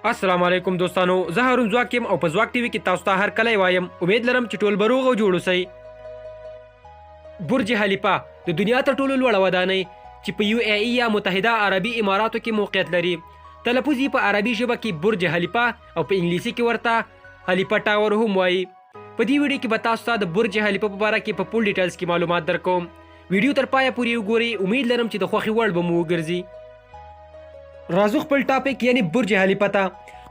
السلام علیکم دوستانو، زه هارون ځواک یم او په ځواک ټي وي کې تاسو ته هر کله وایم امید لرم چې ټول به روغ او جوړ اوسئ. برج خلیفه د دنیا تر ټولو لوړه ودانۍ چې په یو ای ای یا متحده عربي اماراتو کې موقعیت لري. تلفظ یې په عربي ژبه کې برج خلیفه او په انګلیسي کې ورته خلیفه ټاور هم وایي. په دې ویډیو کې به تاسو ته د برج خلیفه په اړه کې په فول ډیټیلز کې معلومات درکوم. ویډیو تر پایه پورې وګورئ، امید لرم چې د خوښې وړ به مو وګرځي. راځو خپل ټاپک یعنی برج خلیفه ته.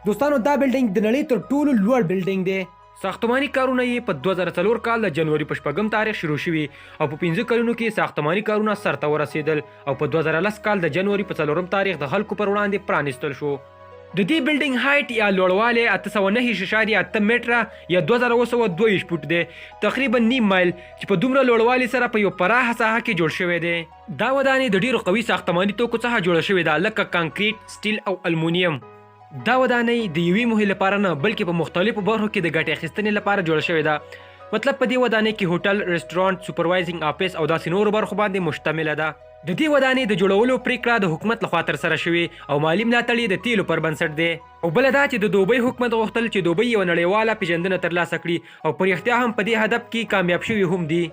دوستانو، دا بلډینګ د نړۍ تر ټولو لوړ بلډینګ دی. ساختماني کارونه یې په 2004 کال د جنوري په 6 تاریخ شروع شوي او په 5 کلونو کې ساختماني کارونه سرته ورسېدل او په 2010 کال د جنوري په 4 تاریخ د خلکو پر وړاندې پرانیستل شو. د دې بلډینګ هایټ یا لوړوالی 809.8 متره یا 2222 فوټ دی، تقریبا نیم مایل، چې په دومره لوړوالي سره په یو پراخه ساحه کې جوړ شوی دی. دا ودانۍ د ډیرو قوي ساختماني توکو څخه جوړه شوې ده، لکه کانکریټ، سټیل او المونیم. دا ودانۍ د یوې موخې لپاره نه بلکې په مختلفو برخو کې د ګټې اخیستنې لپاره جوړه شوې ده. مطلب په دې ودانۍ کې هوټل، رستورانت، سوپروایزینګ آفیس او داسې نورو برخو باندې مشتمله ده. د دې ودانۍ د جوړولو پریکړه د حکومت لخوا ترسره شوې او مالي ملاتړ یې د تیلو پر بنسټ دی. او بله دا چې د دوبۍ حکومت غوښتل چې دوبۍ یوه نړیواله پیژندنه ترلاسه کړي او په رښتیا هم په دې هدف کې کامیاب شوي هم دي.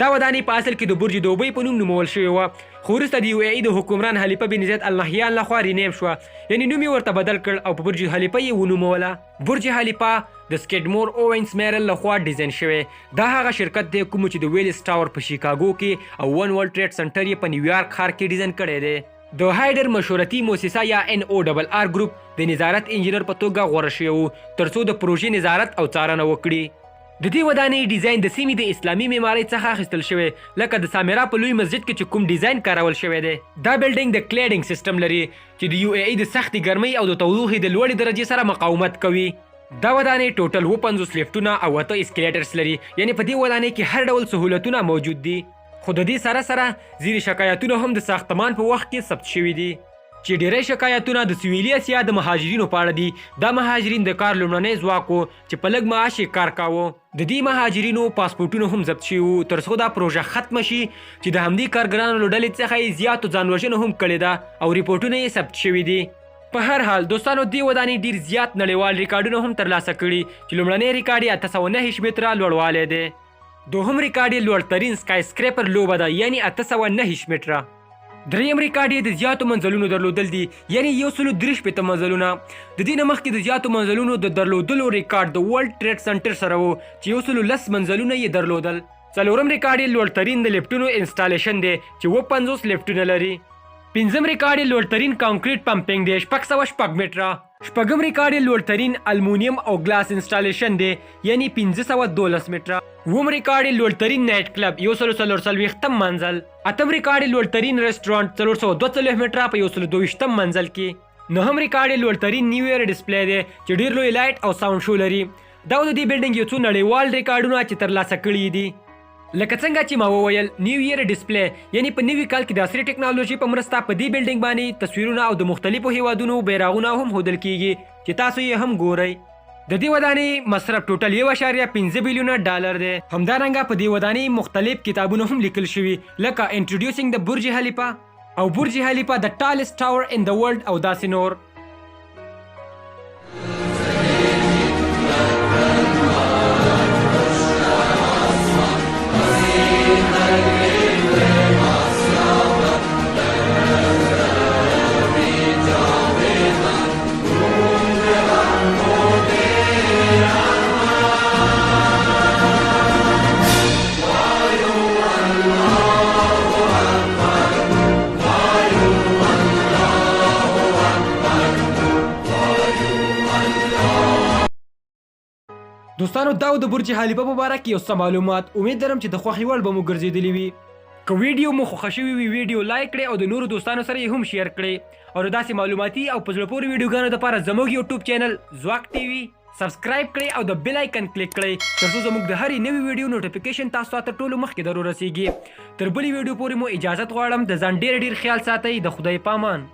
دا ودانۍ په اصل کې د برج دوبۍ په نوم نومول شوې وه، خو وروسته د یو ای ای د حکمران خلیفه بن زید النهیان لخوا رینیم شوه، یعنې نوم یې ورته بدل کړ او په برج خلیفه یې ونوموله. برج خلیفه د سکیډمور اوونز میرل لخوا ډیزاین شوی. دا هغه شرکت دی کوم چې د ویلز ټاور په شیکاګو کې او ون ورلډ ټریډ سنټر یې په نیویارک ښار کې ډیزاین کړی دی. د هایډر مشورتي موسسه یا NORR ګروپ د نظارت انجینر په توګه غوره شوی و ترڅو د پروژې نظارت او څارنه وکړي. د دې ودانۍ ډیزاین د سیمې د اسلامي معمارۍ څخه اخیستل شوی، لکه د سامرا په لوی مسجد کې چې کوم ډیزاین کارول شوی دی. دا بلډینګ د کلیډینګ سیستم لري چې د یو ای ای د سختې ګرمۍ او د تودوخې د لوړې درجې سره مقاومت کوي. دا ودانۍ ټوټل 50 لیفټونه او 8 اسکلیټرز لري، یعنې په دې ودانۍ کې هر ډول سهولتونه موجود دي. خو د دې سره سره ځینې شکایتونه هم د ساختمان په وخت کې ثبت شوي دي، چې ډیری شکایتونه د سویلي اسیا د مهاجرینو په اړه دي. دا مهاجرین د کار لومړنی ځواک و چې په لږ معاش یې کار کاوه. د دې مهاجرینو پاسپورټونه هم ضبط شوي وو ترڅو دا پروژه ختمه شي، چې د همدې کارګرانو له ډلې څخه یې زیاتو ځانوژنه هم کړې ده او ریپورټونه یې ثبت شوي دي. په هر حال دوستانو، دې ودانۍ ډیر زیات نړیوال ریکارډونه هم ترلاسه کړي، چې لومړنی ریکارډ یې 809 متره لوړوالی دی. دوهم ریکارډ یې لوړترین سکای سکریپر لوبه ده، یعنی 809 متره. دریم ریکارډ یې د زیاتو منزلونو درلودل دي، یعنی 163 منزلونه. د دې نه مخکې د زیاتو منزلونو د درلودلو ریکارډ د ورلډ ټریډ سنټر سره و چې 110 منزلونه یې درلودل. څلورم ریکارډ یې لوړترین د لیفټونو انسټالیشن دی چې 50 لیفټونه لري. پنځم ریکارډ یې لوړترین کانکریټ پمپینګ دی 606 متره. شپږم ریکارډ یې لوړترین المونیم او ګلاس انسټالیشن دی، یعنی 512 متره. اووم ریکارډ یې لوړترین نایټ کلب 144 منزل. اتم ریکارډ یې لوړترین رستورانت 442 متره په 122 منزل کې. نهم ریکارډ یې لوړترین نیو ایئر ډسپلی دی چې ډیر لوی لایټ او ساوند شو لري. دا د دې بلډینګ یو څو نړیوال ریکارډونه چې ترلاسه کړي دي، لکه څنګه چې ما وویل نیو ایئر ډسپلی، یعنی په نوي کال کې د عصري ټیکنالوژي په مرسته په دې بلډینګ باندې تصویرونه او د مختلفو هیوادونو بیرغونه هم ښودل کیږي چې تاسو یې هم ګورئ. د دې ودانۍ مصرف ټوټل 1.5 بلیونه ډالر دی. همدارنګه په دې ودانۍ مختلف کتابونه هم لیکل شوي، لکه انټروډیوسینګ د برج خلیفه او برج خلیفه د ټالست ټاور ان د ورلد او داسې نور. دوستانو، دا د برج خلیفه په اړه کې یو څه معلومات. امید لرم چې د خوښې وړ به مو ګرځېدلي وي. که ویډیو مو خوښه شوې وي ویډیو لایک کړئ او د نورو دوستانو سره یې هم شیر کړئ، او د داسې معلوماتي او په زړه پورې ویډیوګانو لپاره زموږ یوټیوب چینل ځواک ټي وي سبسکرایب کړئ او د بیل آیکن کلیک کړئ ترڅو زموږ د هرې نوې ویډیو نوټیفیکیشن تاسو ته تر ټولو مخکې در ورسیږي. تر بلې ویډیو پورې مو اجازت غواړم. د ځان ډېر خیال ساتئ. د خدای په امان.